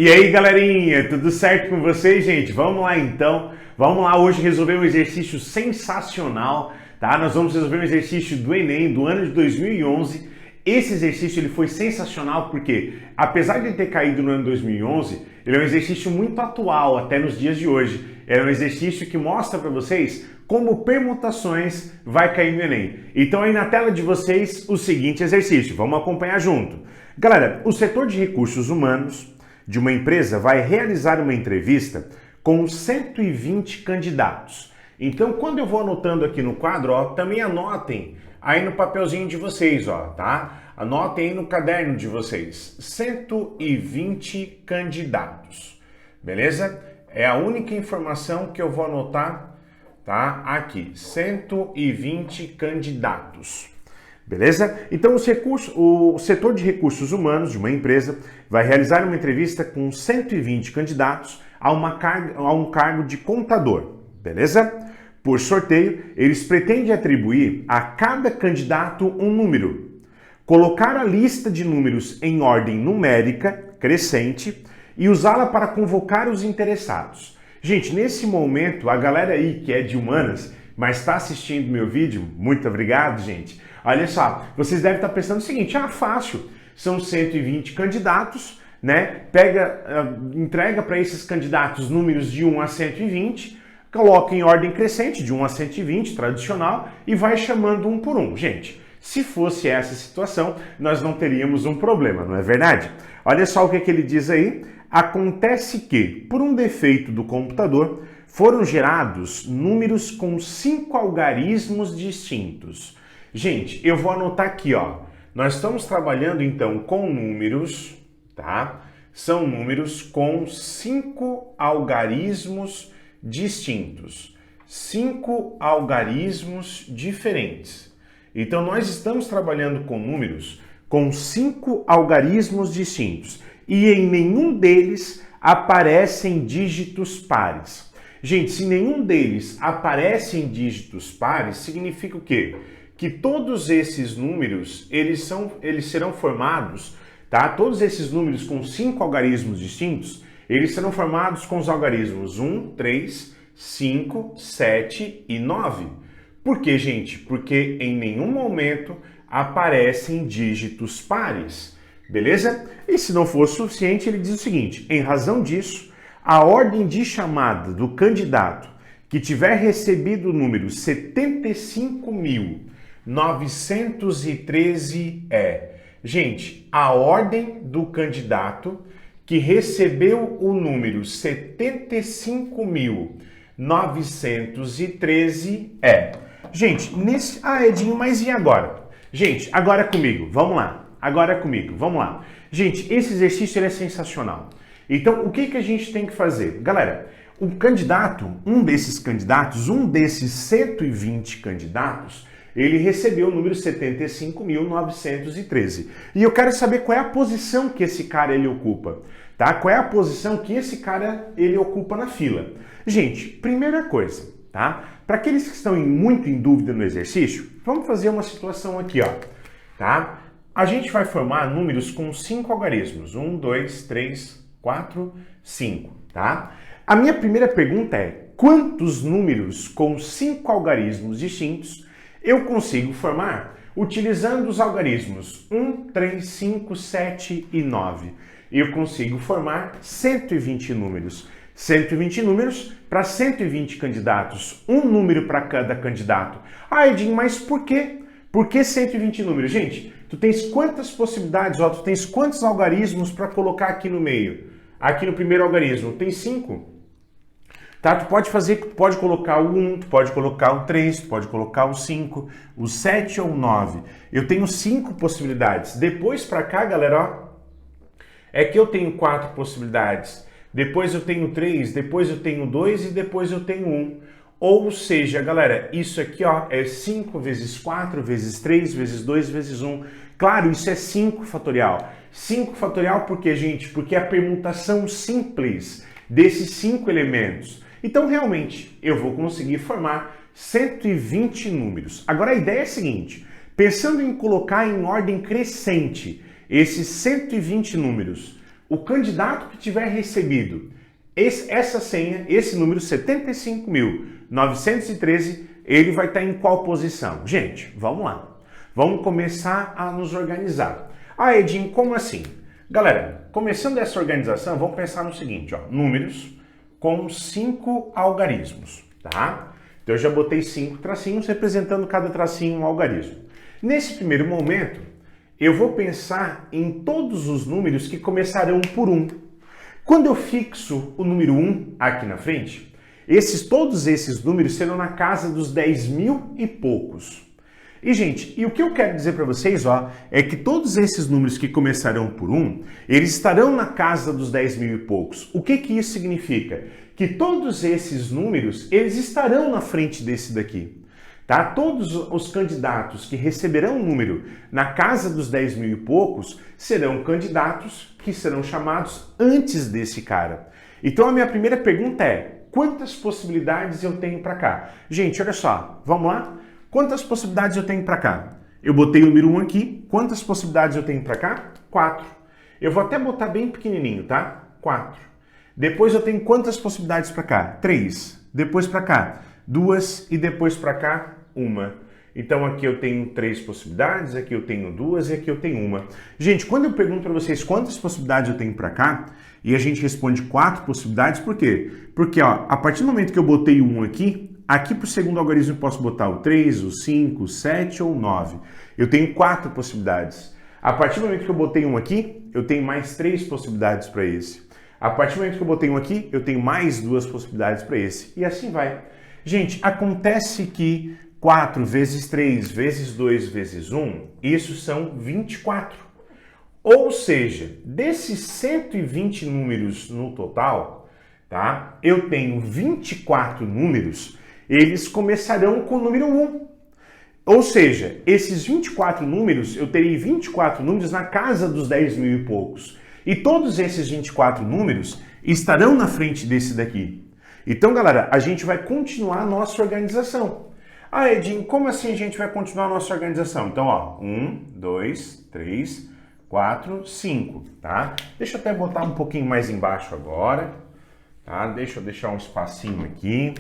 E aí, galerinha, tudo certo com vocês, gente? Vamos lá então. Vamos lá hoje resolver um exercício sensacional, tá? Nós vamos resolver um exercício do Enem do ano de 2011. Esse exercício ele foi sensacional porque, apesar de ele ter caído no ano de 2011, ele é um exercício muito atual até nos dias de hoje. É um exercício que mostra para vocês como permutações vai cair no Enem. Então aí na tela de vocês o seguinte exercício, vamos acompanhar junto. Galera, o setor de recursos humanos de uma empresa vai realizar uma entrevista com 120 candidatos. Então, quando eu vou anotando aqui no quadro, ó, também anotem aí no papelzinho de vocês, ó, tá? Anotem aí no caderno de vocês. 120 candidatos, beleza? É a única informação que eu vou anotar, tá? Aqui, 120 candidatos. Beleza? Então o setor de recursos humanos de uma empresa vai realizar uma entrevista com 120 candidatos a um cargo de contador. Beleza? Por sorteio, eles pretendem atribuir a cada candidato um número, colocar a lista de números em ordem numérica crescente e usá-la para convocar os interessados. Gente, nesse momento, a galera aí que é de humanas, mas está assistindo meu vídeo, muito obrigado, gente. Olha só, vocês devem estar pensando o seguinte, fácil, são 120 candidatos, né? Entrega para esses candidatos números de 1 a 120, coloca em ordem crescente, de 1 a 120, tradicional, e vai chamando um por um. Gente, se fosse essa situação, nós não teríamos um problema, não é verdade? Olha só o que ele diz aí. Acontece que, por um defeito do computador, foram gerados números com 5 algarismos distintos. Gente, eu vou anotar aqui, ó. Nós estamos trabalhando então com números, tá? São números com 5 algarismos distintos. 5 algarismos diferentes. Então nós estamos trabalhando com números com 5 algarismos distintos e em nenhum deles aparecem dígitos pares. Gente, se nenhum deles aparece em dígitos pares, significa o quê? Que todos esses números, eles serão formados, tá? Todos esses números com 5 algarismos distintos, eles serão formados com os algarismos 1, 3, 5, 7 e 9. Por quê, gente? Porque em nenhum momento aparecem dígitos pares, beleza? E se não for suficiente, ele diz o seguinte, em razão disso, a ordem de chamada do candidato que tiver recebido o número 75.913 é... Gente, a ordem do candidato que recebeu o número 75.913 é... Gente, Edinho, mas e agora? Gente, agora é comigo, vamos lá. Agora é comigo, vamos lá. Gente, esse exercício ele é sensacional. Então, o que a gente tem que fazer? Galera, o candidato, um desses 120 candidatos, ele recebeu o número 75.913. E eu quero saber qual é a posição que esse cara ele ocupa, tá? Qual é a posição que esse cara ele ocupa na fila? Gente, primeira coisa, tá? Para aqueles que estão muito em dúvida no exercício, vamos fazer uma situação aqui, ó, tá? A gente vai formar números com 5 algarismos. 1, 2, 3, 4, 5, tá? A minha primeira pergunta é, quantos números com 5 algarismos distintos eu consigo formar utilizando os algarismos 1, 3, 5, 7 e 9? Eu consigo formar 120 números. 120 números para 120 candidatos, um número para cada candidato. Edinho, mas por quê? Por que 120 números? Gente, tu tens quantas possibilidades, tu tens quantos algarismos para colocar aqui no meio? Aqui no primeiro algarismo, tem 5. Tá? Tu pode colocar o 1, tu pode colocar o 3, tu pode colocar o 5, o 7 ou o 9. Eu tenho 5 possibilidades. Depois para cá, galera, ó, é que eu tenho 4 possibilidades. Depois eu tenho 3, depois eu tenho 2 e depois eu tenho 1. Ou seja, galera, isso aqui ó, é 5 vezes 4 vezes 3 vezes 2 vezes 1. Claro, isso é 5 fatorial. 5 fatorial por quê, gente? Porque é a permutação simples desses 5 elementos. Então, realmente, eu vou conseguir formar 120 números. Agora, a ideia é a seguinte. Pensando em colocar em ordem crescente esses 120 números, O candidato que tiver recebido essa senha, esse número 75.913, ele vai estar em qual posição? Gente, vamos lá. Vamos começar a nos organizar. Ah, Edinho, como assim? Galera, começando essa organização, vamos pensar no seguinte, ó, números com 5 algarismos, tá? Então eu já botei 5 tracinhos representando cada tracinho um algarismo. Nesse primeiro momento, eu vou pensar em todos os números que começarão por 1. Quando eu fixo o número 1 aqui na frente, todos esses números serão na casa dos 10.000 e poucos. E, gente, e o que eu quero dizer para vocês, ó, é que todos esses números que começarão por 1, eles estarão na casa dos 10.000 e poucos. O que isso significa? Que todos esses números, eles estarão na frente desse daqui. Tá? Todos os candidatos que receberão um número na casa dos 10.000 e poucos serão candidatos que serão chamados antes desse cara. Então a minha primeira pergunta é, quantas possibilidades eu tenho para cá? Gente, olha só, vamos lá? Quantas possibilidades eu tenho para cá? Eu botei o número 1 aqui, quantas possibilidades eu tenho para cá? 4. Eu vou até botar bem pequenininho, tá? 4. Depois eu tenho quantas possibilidades para cá? 3. Depois para cá, 2 e depois para cá, 1. Então aqui eu tenho 3 possibilidades, aqui eu tenho 2 e aqui eu tenho 1. Gente, quando eu pergunto para vocês quantas possibilidades eu tenho para cá, e a gente responde 4 possibilidades, por quê? Porque ó, a partir do momento que eu botei o 1 aqui para o segundo algarismo eu posso botar o 3, o 5, o 7 ou o 9. Eu tenho 4 possibilidades. A partir do momento que eu botei 1 aqui, eu tenho mais 3 possibilidades para esse. A partir do momento que eu botei 1 aqui, eu tenho mais 2 possibilidades para esse. E assim vai. Gente, acontece que 4 vezes 3 vezes 2 vezes 1, isso são 24. Ou seja, desses 120 números no total, tá? Eu tenho 24 números, eles começarão com o número 1. Ou seja, esses 24 números, eu terei 24 números na casa dos 10.000 e poucos. E todos esses 24 números estarão na frente desse daqui. Então, galera, a gente vai continuar a nossa organização. Ah, Edinho, como assim a gente vai continuar a nossa organização? Então, ó, 1, 2, 3, 4, 5, tá? Deixa eu até botar um pouquinho mais embaixo agora, tá? Deixa eu deixar um espacinho aqui.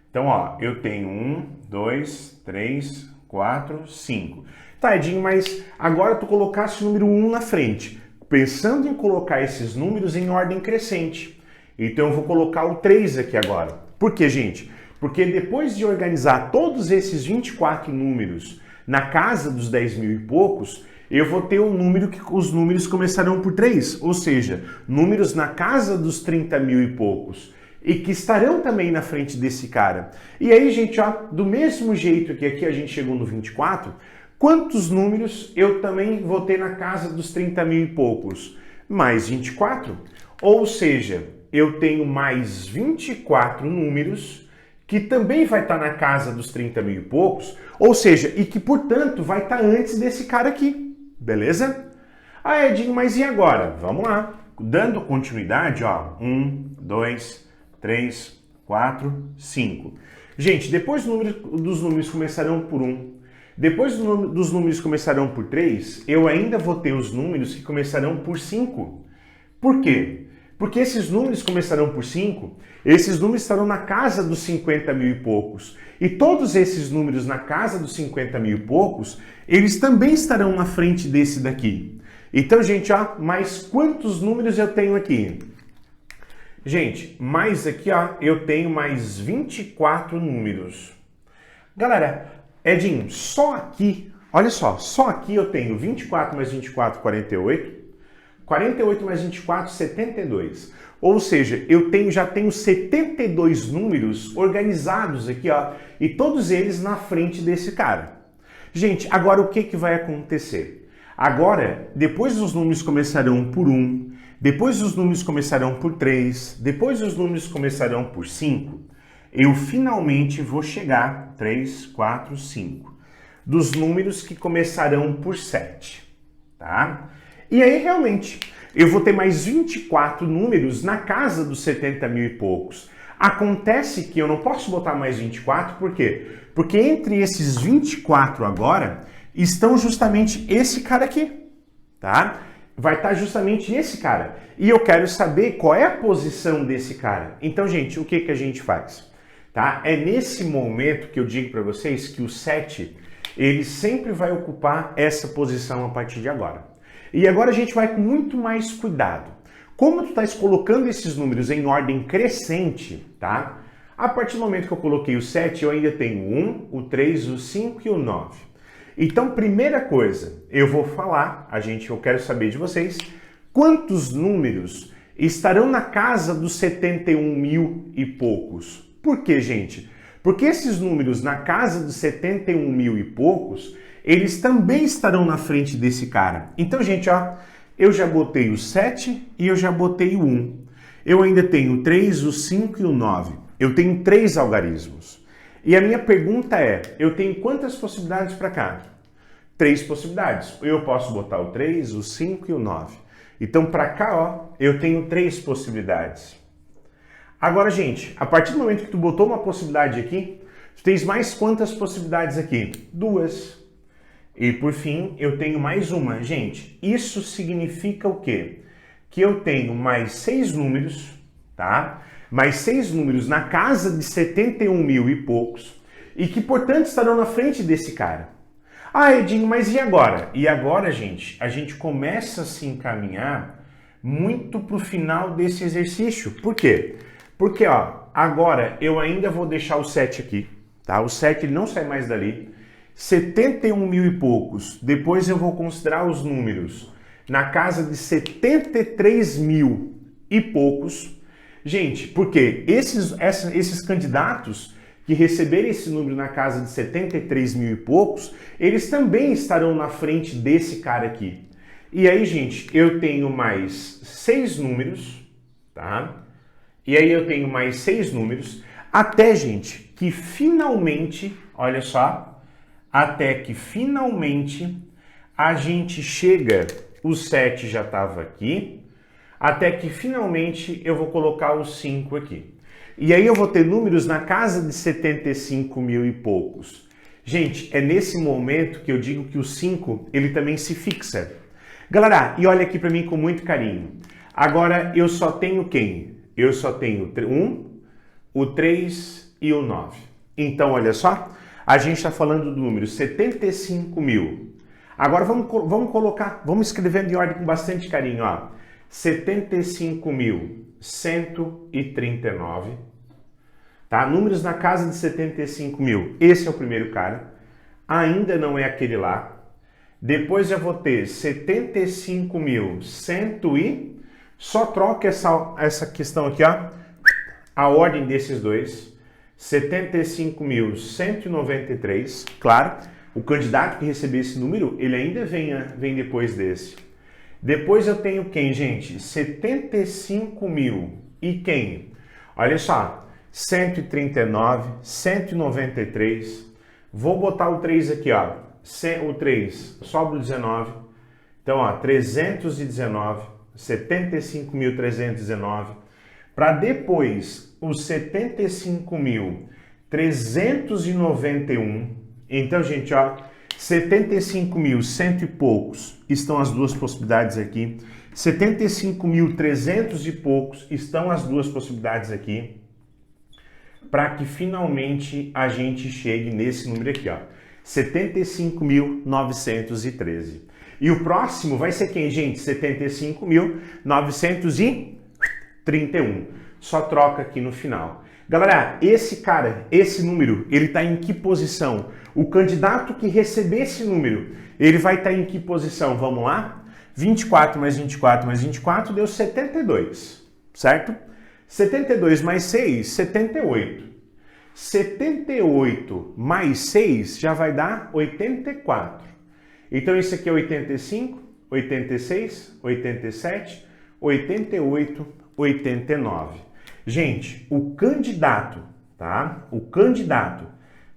Então, ó, eu tenho 1, 2, 3, 4, 5. Tá, Edinho, mas agora tu colocasse o número 1 na frente, pensando em colocar esses números em ordem crescente. Então, eu vou colocar o 3 aqui agora. Por quê, gente? Porque depois de organizar todos esses 24 números na casa dos 10.000 e poucos, eu vou ter um número que os números começarão por 3, ou seja, números na casa dos 30.000 e poucos, e que estarão também na frente desse cara. E aí, gente, ó, do mesmo jeito que aqui a gente chegou no 24, quantos números eu também vou ter na casa dos 30.000 e poucos? Mais 24, ou seja, eu tenho mais 24 números que também vai estar na casa dos 30.000 e poucos, ou seja, e que, portanto, vai estar antes desse cara aqui, beleza? Ah, Edinho, mas e agora? Vamos lá. Dando continuidade, ó, 1, 2, 3, 4, 5. Gente, depois dos números começarão por 1, depois dos números começarão por 3, eu ainda vou ter os números que começarão por 5. Por quê? Porque esses números começarão por 5, esses números estarão na casa dos 50.000 e poucos. E todos esses números na casa dos 50.000 e poucos, eles também estarão na frente desse daqui. Então, gente, ó, mais quantos números eu tenho aqui? Gente, mais aqui, ó, eu tenho mais 24 números. Galera, Edinho, só aqui, olha só aqui eu tenho 24 mais 24, 48. 48 mais 24, 72. Ou seja, eu já tenho 72 números organizados aqui, ó, e todos eles na frente desse cara. Gente, agora o que vai acontecer? Agora, depois os números começarão por 1, depois os números começarão por 3, depois os números começarão por 5, eu finalmente vou chegar, 3, 4, 5, dos números que começarão por 7, tá? E aí, realmente, eu vou ter mais 24 números na casa dos 70.000 e poucos. Acontece que eu não posso botar mais 24, por quê? Porque entre esses 24 agora, estão justamente esse cara aqui, tá? vai estar justamente esse cara. E eu quero saber qual é a posição desse cara. Então, gente, o que que a gente faz? Tá? É nesse momento que eu digo para vocês que o 7, ele sempre vai ocupar essa posição a partir de agora. E agora a gente vai com muito mais cuidado. Como tu estás colocando esses números em ordem crescente, tá? A partir do momento que eu coloquei o 7, eu ainda tenho o 1, o 3, o 5 e o 9. Então, primeira coisa, eu vou falar, eu quero saber de vocês, quantos números estarão na casa dos 71 mil e poucos. Por quê, gente? Porque esses números na casa dos 71 mil e poucos, eles também estarão na frente desse cara. Então, gente, ó, eu já botei o 7 e eu já botei o 1. Eu ainda tenho o 3, o 5 e o 9. Eu tenho 3 algarismos. E a minha pergunta é, eu tenho quantas possibilidades para cá? 3 possibilidades. Eu posso botar o 3, o 5 e o 9. Então, para cá, ó, eu tenho 3 possibilidades. Agora, gente, a partir do momento que tu botou uma possibilidade aqui, tu tens mais quantas possibilidades aqui? 2. E, por fim, eu tenho mais uma. Gente, isso significa o quê? Que eu tenho mais 6 números, tá? Mais 6 números na casa de 71 mil e poucos e que, portanto, estarão na frente desse cara. Ah, Edinho, mas e agora? E agora, gente, a gente começa a se encaminhar muito para o final desse exercício. Por quê? Porque, ó, agora eu ainda vou deixar o 7 aqui, tá? O 7 ele não sai mais dali. 71 mil e poucos. Depois eu vou considerar os números na casa de 73 mil e poucos. Gente, porque esses candidatos que receberem esse número na casa de 73 mil e poucos, eles também estarão na frente desse cara aqui. E aí, gente, eu tenho mais 6 números, tá? E aí eu tenho mais 6 números, até, gente, que finalmente, olha só, até que finalmente a gente chega, o 7 já estava aqui, até que finalmente eu vou colocar o 5 aqui. E aí eu vou ter números na casa de 75 mil e poucos. Gente, é nesse momento que eu digo que o 5, ele também se fixa. Galera, e olha aqui para mim com muito carinho. Agora eu só tenho quem? Eu só tenho o 1, o 3 e o 9. Então, olha só, a gente está falando do número 75 mil. Agora vamos escrevendo em ordem com bastante carinho, ó. 75.139, tá? Números na casa de 75 mil. Esse é o primeiro cara. Ainda não é aquele lá. Depois eu vou ter 75.100 e... Só troca essa questão aqui, ó. A ordem desses dois. 75.193. Claro, o candidato que receber esse número, ele ainda vem depois desse. Depois eu tenho quem, gente? 75 mil. E quem? Olha só. 139, 193. Vou botar o 3 aqui, ó. O 3, sobra o 19. Então, ó, 319. 75.319. Para depois, os 75.391. Então, gente, ó. 75.100 e poucos estão as duas possibilidades aqui. 75.300 e poucos estão as duas possibilidades aqui. Para que finalmente a gente chegue nesse número aqui, ó. 75.913. E o próximo vai ser quem, gente? 75.931. Só troca aqui no final. Galera, esse cara, esse número, ele está em que posição? O candidato que receber esse número, ele vai estar em que posição? Vamos lá? 24 mais 24 mais 24 deu 72, certo? 72 mais 6, 78. 78 mais 6 já vai dar 84. Então esse aqui é 85, 86, 87, 88, 89. Gente, o candidato, tá? O candidato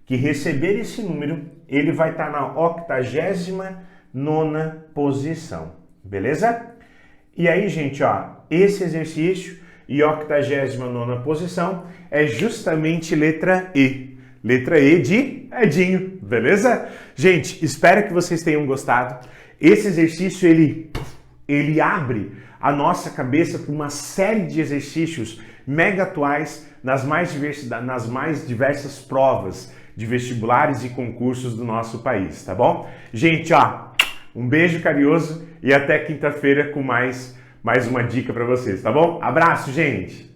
que receber esse número, ele vai estar na 89ª posição, beleza? E aí, gente, ó, esse exercício e 89ª posição é justamente letra E. Letra E de Edinho, beleza? Gente, espero que vocês tenham gostado. Esse exercício, ele abre a nossa cabeça para uma série de exercícios mega atuais nas mais diversas provas de vestibulares e concursos do nosso país, tá bom? Gente, ó, um beijo carinhoso e até quinta-feira com mais uma dica para vocês, tá bom? Abraço, gente!